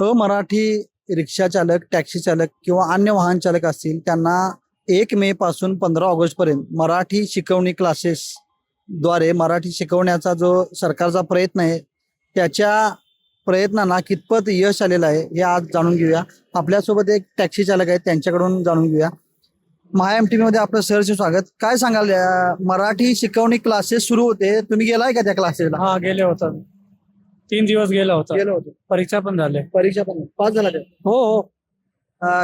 अमराठी रिक्षा चालक, टॅक्सी चालक किंवा अन्य वाहन चालक असतील त्यांना 1 मे पासून 15 ऑगस्ट पर्यंत मराठी शिकवणी क्लासेस द्वारे मराठी शिकवण्याचा जो सरकारचा प्रयत्न आहे त्याच्या प्रयत्नांना कितपत यश आलेलं आहे हे आज जाणून घेऊया. आपल्यासोबत एक टॅक्सी चालक आहेत, त्यांच्याकडून जाणून घेऊया. महा MTV मध्ये आपलं सहर्ष स्वागत. काय सांगाल, मराठी शिकवणी क्लासेस सुरू होते, तुम्ही गेलाय का त्या क्लासेसला? हा गेले होता. 3 दिवस गेला होता. गेलो होतो. परीक्षा पण झाले. परीक्षा पण पास झाला का? हो हो.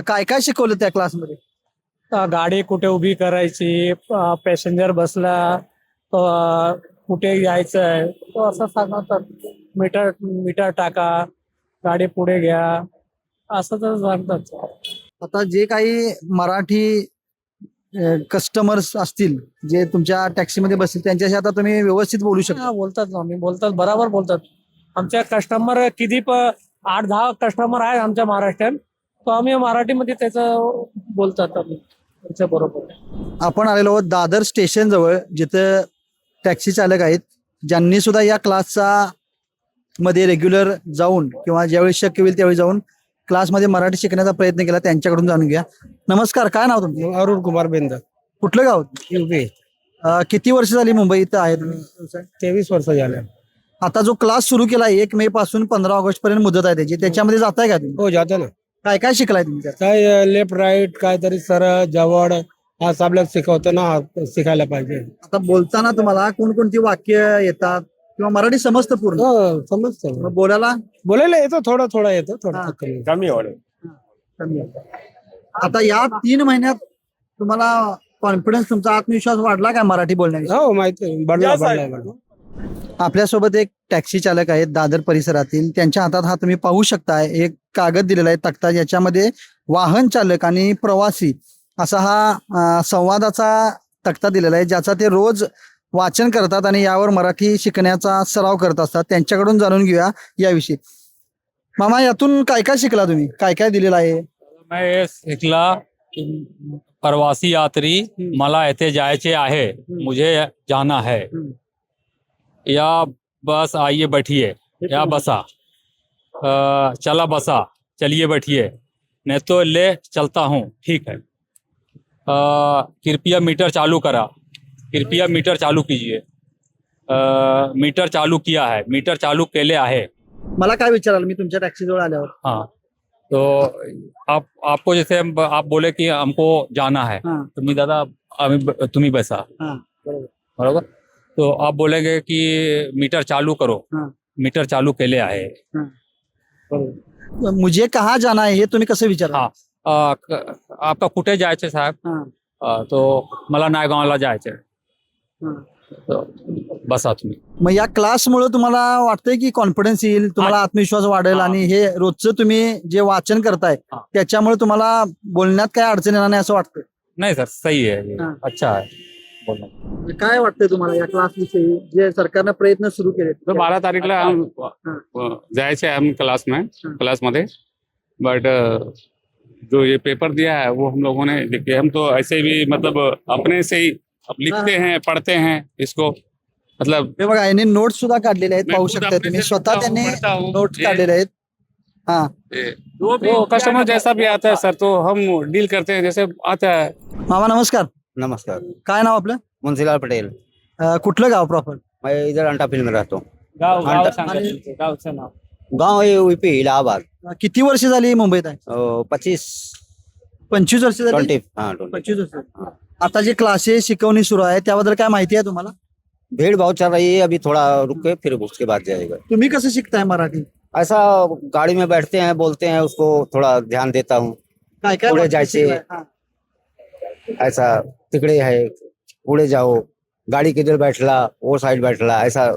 काय काय शिकवलं त्या क्लासमध्ये? गाडी कुठे उभी करायची, पॅसेंजर बसला कुठे यायचं आहे तो असं सांगतात. मीटर मीटर टाका, गाडी पुढे घ्या, असं तर सांगतात. आता जे काही मराठी कस्टमर्स असतील जे तुमच्या टॅक्सीमध्ये बसतील त्यांच्याशी आता तुम्ही व्यवस्थित बोलू शकता. हा, बोलतात ना, मी बोलतात, बराबर बोलतात. आमच्या कस्टमर किती 8-10 कस्टमर आहे आमच्या महाराष्ट्रात, तो आम्ही मराठीमध्ये त्याचं बोलतात आम्ही त्याच्या बरोबर. आपण आलेलो आहोत दादर स्टेशन जवळ, जिथं टॅक्सी चालक आहेत ज्यांनी सुद्धा या क्लासचा मध्ये रेग्युलर जाऊन किंवा ज्यावेळी शक्य होईल त्यावेळी जाऊन क्लासमध्ये मराठी शिकण्याचा प्रयत्न केला. त्यांच्याकडून जाणून घ्या. नमस्कार, काय नाव तुमचं? अरुण कुमार बेंदर, कुठलं गाव? UP. किती वर्ष झाली मुंबई इथं आहे तुम्ही? 23 वर्ष झाले. आता जो क्लास सुरू केला 1 मे पासून 15 ऑगस्ट पर्यंत मुदत आहे त्याची, त्याच्यामध्ये जाताय का तुम्ही? हो, जातो ना. काय काय शिकलाय तुम्ही त्यात? काय लेफ्ट राईट काहीतरी सरळ जवळ हा सबलक शिकवतो ना, शिकायला पाहिजे. आता बोलताना तुम्हाला कोणकोणती वाक्य येतात किंवा मराठी समजतं पूर्ण? हो, समजतं. मग बोलायला बोलायला येतो, थोडं थोडं येतं, थोडं हा. कमी. कमी आहे. आता या 3 महिन्यात तुम्हाला कॉन्फिडन्स, तुमचा आत्मविश्वास वाढला काय मराठी बोलण्याविषयी? हो, माहिती बदला. आपल्यासोबत एक टॅक्सी चालक आहेत दादर परिसरातील. त्यांच्या हातात हा तुम्ही पाहू शकताय एक कागद दिलेला आहे, तक्ता, ज्याच्यामध्ये वाहन चालक आणि प्रवासी असा हा संवादाचा तक्ता दिलेला आहे, ज्याचा ते रोज वाचन करतात आणि यावर मराठी शिकण्याचा सराव करत असतात. त्यांच्याकडून जाणून घेऊया याविषयी. मामा, यातून काय काय शिकला तुम्ही? काय काय दिलेलं आहे? मैं हे शिकला की प्रवासी यात्री मला येथे जायचे आहे, मुझे जाना है, या बस आइए बैठिए, या बसा, चला बसा, चलिए बैठिए, नहीं तो ले चलता हूँ, ठीक है, कृपया मीटर चालू करा, कृपया मीटर चालू कीजिए, मीटर चालू किया है, मीटर चालू केले आहे. मला काय विचाराल मी तुमच्या टॅक्सी जवळ आल्यावर? हाँ, तो आपको जैसे आप बोले कि हमको जाना है, हाँ. तुम्ही दादा तुम्ही बसा, हाँ, बरोबर. बरोबर. तो आप बोलेंगे कि मीटर चालू करो, हाँ. मीटर चालू केले आहे. बरोबर. मुझे कहाँ जाना है हे तुम्ही कसं विचार? हा. आपका कुठे जायचे साहेब? तो मला नायगावला जायचे. तो बसा तुम्ही. मग या क्लासमुळे तुम्हाला वाटतंय की कॉन्फिडन्स येईल, तुम्हाला आत्मविश्वास वाढेल हा. आणि हे रोजचं तुम्ही जे वाचन करताय हा. त्याच्यामुळे तुम्हाला बोलण्यात काय अडचण येणार नाही असं वाटतंय? नाही सर, सही है ये. हाँ. अच्छा है बोलणं. म्हणजे काय वाटतंय तुम्हाला या क्लास विषयी जे सरकारनं प्रयत्न सुरू केले? तो 12 तारीखला जायचे हम क्लास में, क्लास मध्ये, बट जो ये पेपर दिया है वो हम लोगों ने लिखे. हम तो ऐसे भी मतलब अपने से ही अब लिखते हैं, पढ़ते हैं इसको, मतलब हे बघा, यांनी नोट्स सुद्धा काढलेले आहेत, मैं पाहू खुद शकता अपने तुम्ही. से स्वतः लिखता हूँ, त्यांनी पढ़ता हूँ. नोट्स ये- काढलेले आहेत. हा, जो भी वो कस्टमर जैसा भी आता है सर, तो हम डील करते हैं जैसे आता है. मामा नमस्कार. नमस्कार. काय नाव आपलं? मुंशीलाल पटेल. कुठलं गाव प्रॉपर? मैं इधर अंटाफिल में रहता हूँ. गाव आणि- सांगा तुमचं, गावचं नाव. गांव है यूपी इलाहाबाद. किती वर्ष झाली मुंबईत आहे? 25 25 वर्ष झाली. 20 हाँ 20. 25 वर्ष. आता जे क्लासेस शिकवणी सुरू आहे त्याबद्दल काय माहिती आहे तुम्हाला? भीड़ बहुत चल रही है, अभी थोड़ा रुक के फिर उसके बाद जाएगा. तुम्ही कसं शिकताय मराठी? ऐसा गाड़ी में बैठते हैं, बोलते हैं, उसको थोड़ा ध्यान देता हूँ. काय काय पुढे वाक्य जायचे. शिकलाय? हा. ऐसा तिकड़े है, पुढे जाओ, गाड़ी किधर बैठला, वो साइड बैठला, ऐसा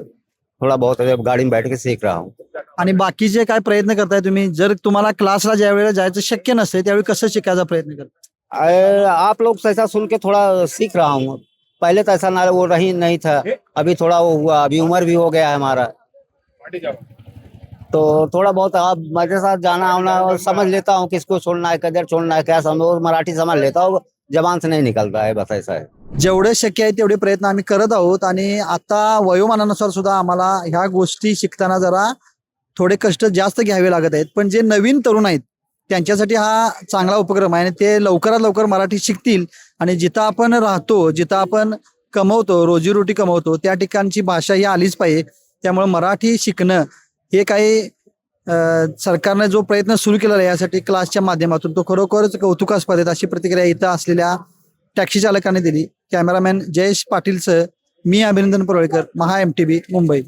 थोड़ा बहुत गाड़ी में बैठ के सीख रहा हूँ. आणि बाकीचे काय प्रयत्न करताय तुम्ही? जर तुम्हाला क्लासला ज्या वेळेला जायचं शक्य नसते त्यावेळी कसं शिकायचा प्रयत्न करताय? आप लोग से ऐसा सुन के थोड़ा सीख रहा हूँ. पहले तो ऐसा ना वो रही नहीं था, अभी थोड़ा वो हुआ, अभी उम्र भी हो गया है हमारा, तो थोड़ा बहुत आप मेरे साथ जाना आना समझ लेता हूँ, किसको छोड़ना है, किधर छोड़ना है, क्या समझ, मराठी समझ लेता हूँ, जबान से नहीं निकलता है, बस ऐसा है. जेवढे शक्य आहे तेवढे प्रयत्न आम्ही करत आहोत आणि आता वयोमानानुसार सुद्धा आम्हाला ह्या गोष्टी शिकताना जरा थोडे कष्ट जास्त घ्यावे लागत आहेत, पण जे नवीन तरुण आहेत त्यांच्यासाठी हा चांगला उपक्रम आहे आणि ते लवकरात लवकर मराठी शिकतील आणि जिथं आपण राहतो, जिथं आपण कमवतो, रोजीरोटी कमवतो, त्या ठिकाणची भाषा ही आलीच पाहिजे. त्यामुळे मराठी शिकणं हे काही सरकारने जो प्रयत्न सुरू केलेला आहे यासाठी क्लासच्या माध्यमातून, तो खरोखरच कौतुकास्पद आहे, अशी प्रतिक्रिया इथं असलेल्या टॅक्सी चालकाने दिली. कॅमेरामॅन जयेश पाटीलसह मी अभिनंदन परोळेकर, महा MTV, मुंबई.